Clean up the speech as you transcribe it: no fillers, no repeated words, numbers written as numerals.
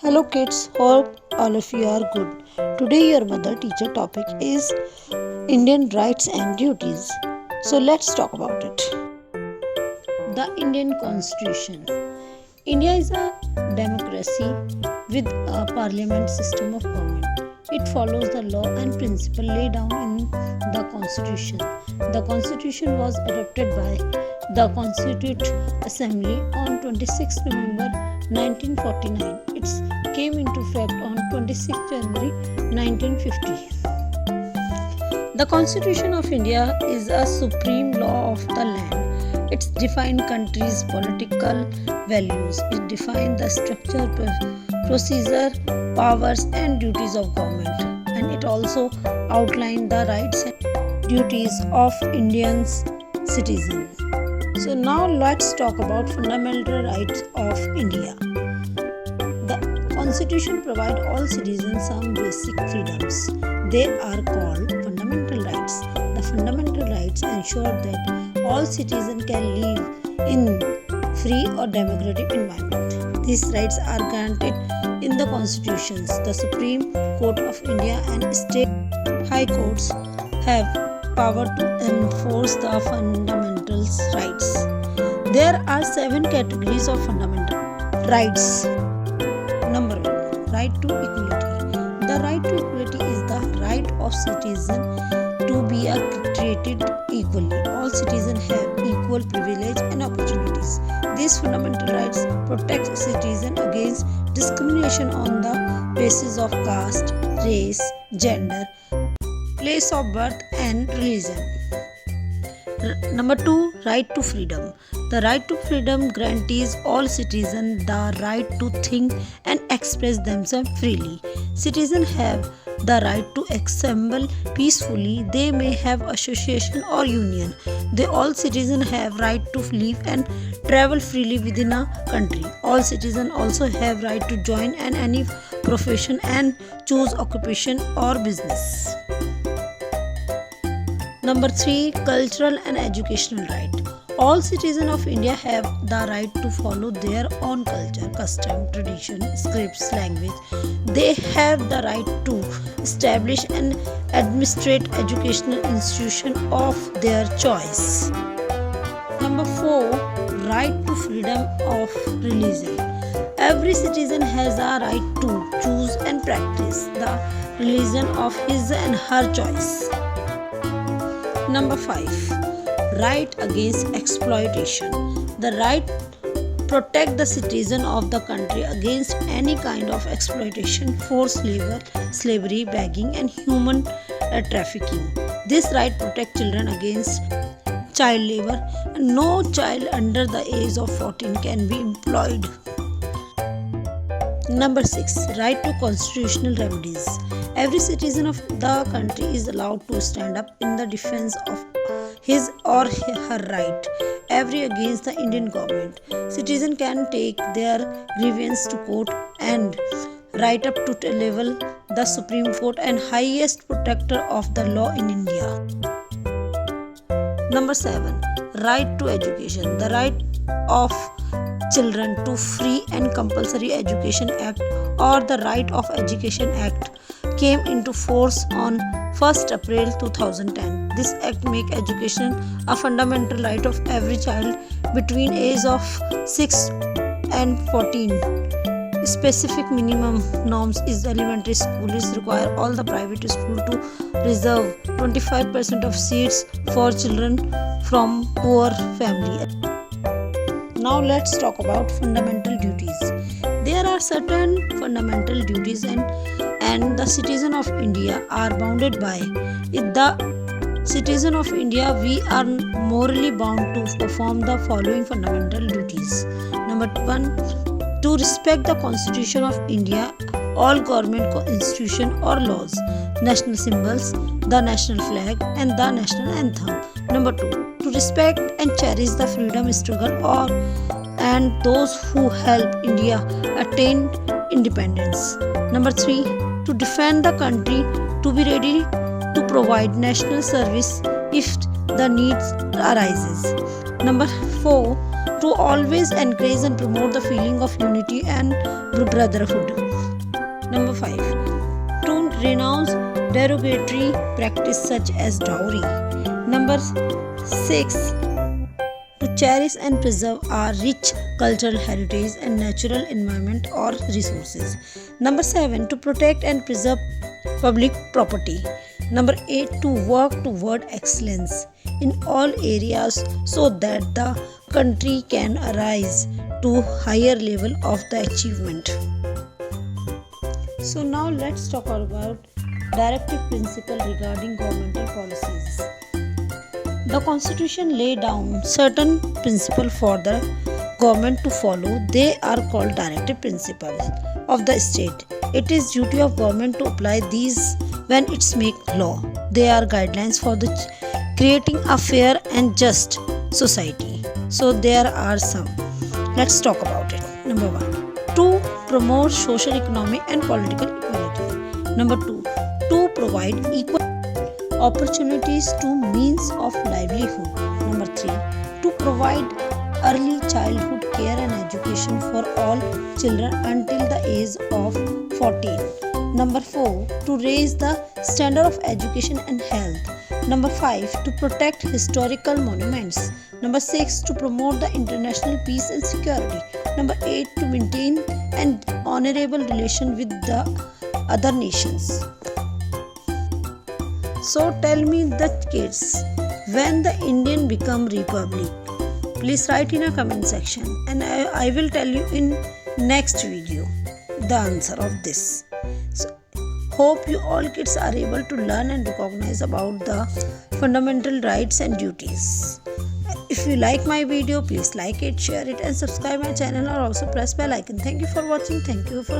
Hello kids, hope all of you are good. Today your mother teacher topic is Indian rights and duties. So let's talk about it. The Indian Constitution. India is a democracy with a parliament system of government. It follows the law and principle laid down in the Constitution. The Constitution was adopted by the Constituent Assembly on 26 November 1949. It came into effect on 26 January 1950. The Constitution of India is a supreme law of the land. It defines country's political values. It defines the structure, procedure, powers and duties of government. And it also outlines the rights and duties of Indian citizens. So now let's talk about fundamental rights of India. The Constitution provides all citizens some basic freedoms. They are called fundamental rights. The fundamental rights ensure that all citizens can live in free or democratic environment. These rights are granted in the constitutions. The Supreme Court of India and state high courts have power to enforce the fundamental rights. There are 7 categories of fundamental rights. Number 1. Right to equality. The right to equality is the right of citizen to be treated equally. All citizens have equal privilege and opportunities. These fundamental rights protect citizens against discrimination on the basis of caste, race, gender, place of birth and religion. Number 2. Right to freedom. The right to freedom guarantees all citizens the right to think and express themselves freely. Citizens have the right to assemble peacefully. They may have association or union. All citizens have right to live and travel freely within a country. All citizens also have right to join in any profession and choose occupation or business. Number 3. Cultural and educational right. All citizens of India have the right to follow their own culture, custom, tradition, scripts, language. They have the right to establish and administrate educational institution of their choice. Number 4. Right to freedom of religion. Every citizen has a right to choose and practice the religion of his and her choice. Number 5. Right against exploitation. The right protect the citizen of the country against any kind of exploitation, forced labor, slavery, begging and human trafficking. This right protect children against child labor. No child under the age of 14 can be employed. Number 6. Right to constitutional remedies. Every citizen of the country is allowed to stand up in the defense of his or her right against the Indian government. Citizens can take their grievance to court and right up to level the Supreme Court and highest protector of the law in India. Number 7. Right to education. The right of children to free and compulsory education act or the right of education act came into force on 1st April 2010. This act make education a fundamental right of every child between age of 6 and 14. Specific minimum norms is elementary school is require all the private school to reserve 25% of seats for children from poor family. Now let's talk about fundamental duties. There are certain fundamental duties and the citizen of India are bounded by. If the citizen of India, we are morally bound to perform the following fundamental duties. Number 1. To respect the Constitution of India, all government institutions or laws, national symbols, the national flag and the national anthem. Number 2. To respect and cherish the freedom struggle and those who helped India attain independence. Number 3. To defend the country, to be ready to provide national service if the needs arises. Number 4. To always encourage and promote the feeling of unity and brotherhood. Number 5. To renounce derogatory practice such as dowry. Number 6. To cherish and preserve our rich cultural heritage and natural environment or resources. Number 7. To protect and preserve public property. Number 8. To work toward excellence in all areas so that the country can arise to higher level of the achievement. So now let's talk about directive principle regarding governmental policies. The Constitution lay down certain principles for the government to follow. They are called directive principles of the state. It is duty of government to apply these when it's make law. They are guidelines for the creating a fair and just society. So there are some. Let's talk about it. Number 1. To promote social, economic and political equality. Number 2. To provide equal opportunities to means of livelihood. Number 3. To provide early childhood care and education for all children until the age of 14. Number 4. To raise the standard of education and health. Number 5. To protect historical monuments. Number 6. To promote the international peace and security. Number 8. To maintain an honorable relation with the other nations. So tell me the kids, when the Indian become republic? Please write in a comment section and I will tell you in next video the answer of this. So hope you all kids are able to learn and recognize about the fundamental rights and duties. If you like my video, please like it, share it and subscribe my channel or also press bell icon. Thank you for watching. Thank you for